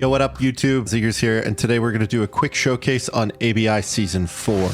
Yo, what up YouTube? Zeegers here, and today we're going to do a quick showcase on ABI Season 4.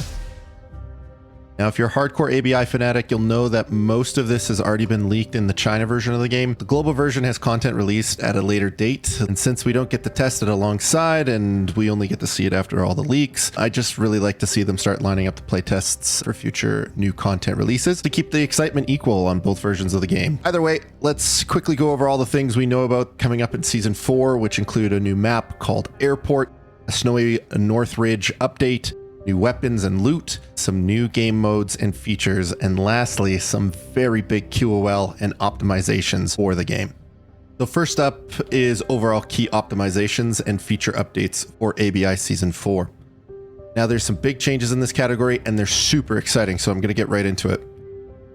Now, if you're a hardcore ABI fanatic, you'll know that most of this has already been leaked in the China version of the game. The global version has content released at a later date, and since we don't get to test it alongside and we only get to see it after all the leaks, I just really like to see them start lining up the playtests for future new content releases to keep the excitement equal on both versions of the game. Either way, let's quickly go over all the things we know about coming up in Season 4, which include a new map called Airport, a Snowy Northridge update, new weapons and loot, some new game modes and features, and lastly, some very big QOL and optimizations for the game. So first up is overall key optimizations and feature updates for ABI Season 4. Now there's some big changes in this category and they're super exciting, so I'm going to get right into it.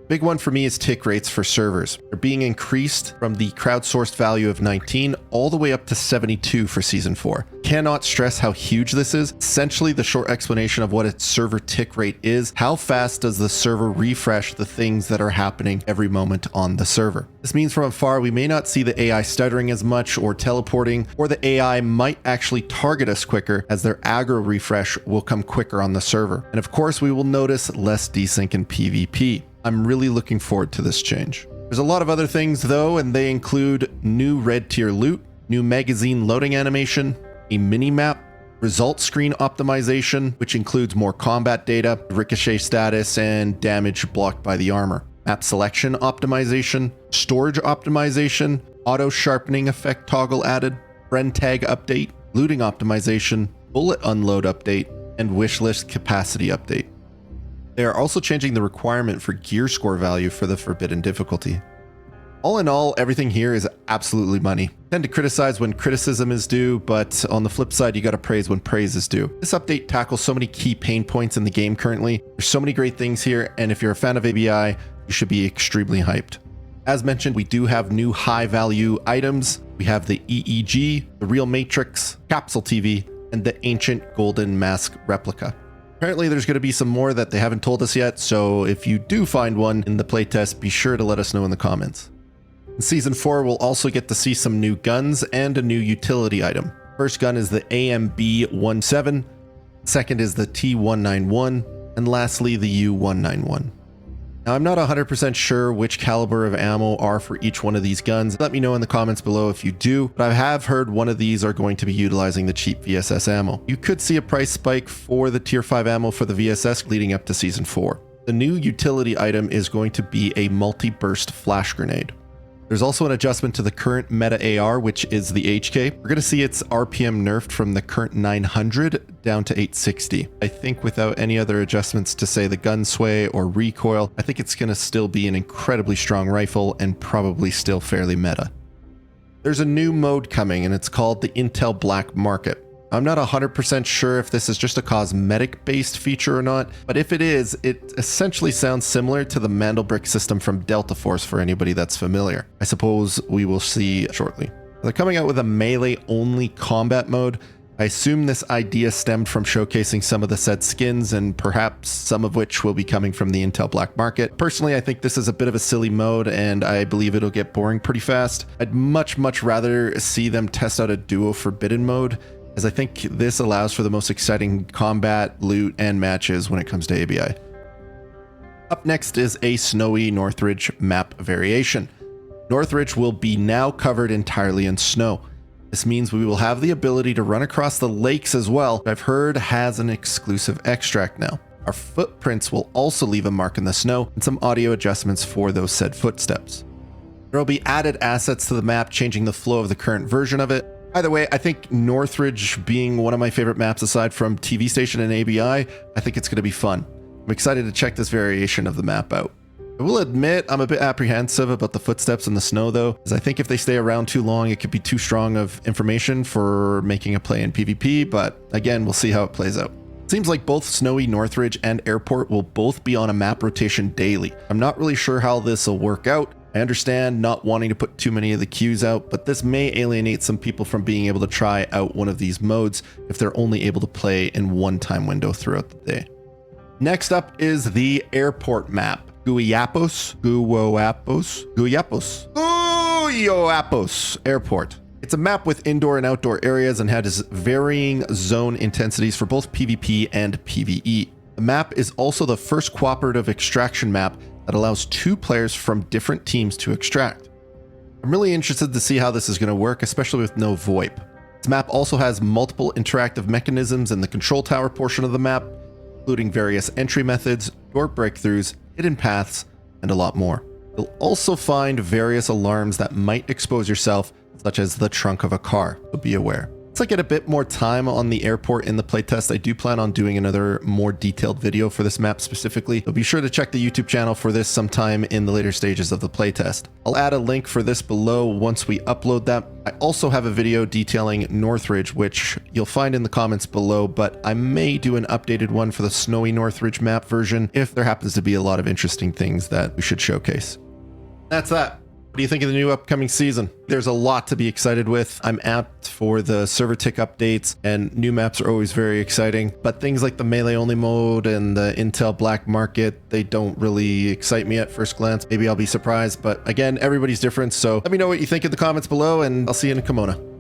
Big one for me is tick rates for servers. They're being increased from the crowdsourced value of 19 all the way up to 72 for Season 4. Cannot stress how huge this is. Essentially, the short explanation of what its server tick rate is: how fast does the server refresh the things that are happening every moment on the server. This means from afar we may not see the AI stuttering as much or teleporting, or the AI might actually target us quicker as their aggro refresh will come quicker on the server. And of course, we will notice less desync in PvP. I'm really looking forward to this change. There's a lot of other things though, and they include new red tier loot, new magazine loading animation, a mini map, result screen optimization, which includes more combat data, ricochet status, and damage blocked by the armor, map selection optimization, storage optimization, auto sharpening effect toggle added, friend tag update, looting optimization, bullet unload update, and wishlist capacity update. They are also changing the requirement for gear score value for the forbidden difficulty. All in all, everything here is absolutely money. I tend to criticize when criticism is due, but on the flip side, you gotta praise when praise is due. This update tackles so many key pain points in the game currently. There's so many great things here, and if you're a fan of ABI, you should be extremely hyped. As mentioned, we do have new high value items. We have the EEG, the Real Matrix, Capsule TV, and the Ancient Golden Mask Replica. Apparently there's going to be some more that they haven't told us yet, so if you do find one in the playtest, be sure to let us know in the comments. In Season 4, we'll also get to see some new guns and a new utility item. First gun is the AMB-17, second is the T-191, and lastly the U-191. Now, I'm not 100% sure which caliber of ammo are for each one of these guns. Let me know in the comments below if you do, but I have heard one of these are going to be utilizing the cheap VSS ammo. You could see a price spike for the Tier 5 ammo for the VSS leading up to Season 4. The new utility item is going to be a multi-burst flash grenade. There's also an adjustment to the current meta AR, which is the HK. We're going to see its RPM nerfed from the current 900 down to 860. I think without any other adjustments to say the gun sway or recoil, I think it's going to still be an incredibly strong rifle and probably still fairly meta. There's a new mode coming and it's called the Intel Black Market. I'm not 100% sure if this is just a cosmetic-based feature or not, but if it is, it essentially sounds similar to the Mandelbrick system from Delta Force for anybody that's familiar. I suppose we will see shortly. They're coming out with a melee-only combat mode. I assume this idea stemmed from showcasing some of the said skins, and perhaps some of which will be coming from the Intel Black Market. Personally, I think this is a bit of a silly mode, and I believe it'll get boring pretty fast. I'd much rather see them test out a duo forbidden mode, as I think this allows for the most exciting combat, loot, and matches when it comes to ABI. Up next is a Snowy Northridge map variation. Northridge will be now covered entirely in snow. This means we will have the ability to run across the lakes as well, I've heard has an exclusive extract now. Our footprints will also leave a mark in the snow, and some audio adjustments for those said footsteps. There will be added assets to the map, changing the flow of the current version of it. Either way, I think Northridge being one of my favorite maps aside from TV Station and ABI, I think it's going to be fun. I'm excited to check this variation of the map out. I will admit I'm a bit apprehensive about the footsteps in the snow though, as I think if they stay around too long, it could be too strong of information for making a play in PvP, but again, we'll see how it plays out. Seems like both Snowy Northridge and Airport will both be on a map rotation daily. I'm not really sure how this will work out. I understand not wanting to put too many of the queues out, but this may alienate some people from being able to try out one of these modes if they're only able to play in one time window throughout the day. Next up is the Airport map. Guyapos Airport. It's a map with indoor and outdoor areas and has varying zone intensities for both PvP and PvE. The map is also the first cooperative extraction map that allows 2 players from different teams to extract. I'm really interested to see how this is going to work, especially with no VoIP. This map also has multiple interactive mechanisms in the control tower portion of the map, including various entry methods, door breakthroughs, hidden paths, and a lot more. You'll also find various alarms that might expose yourself, such as the trunk of a car, so be aware. Once I get a bit more time on the airport in the playtest, I do plan on doing another more detailed video for this map specifically, so be sure to check the YouTube channel for this sometime in the later stages of the playtest. I'll add a link for this below once we upload that. I also have a video detailing Northridge, which you'll find in the comments below, but I may do an updated one for the Snowy Northridge map version if there happens to be a lot of interesting things that we should showcase. That's that. What do you think of the new upcoming season? There's a lot to be excited with. I'm amped for the server tick updates, and new maps are always very exciting, but things like the melee only mode and the Intel black market, they don't really excite me at first glance. Maybe I'll be surprised, but again, everybody's different, so let me know what you think in the comments below, and I'll see you in Kimona.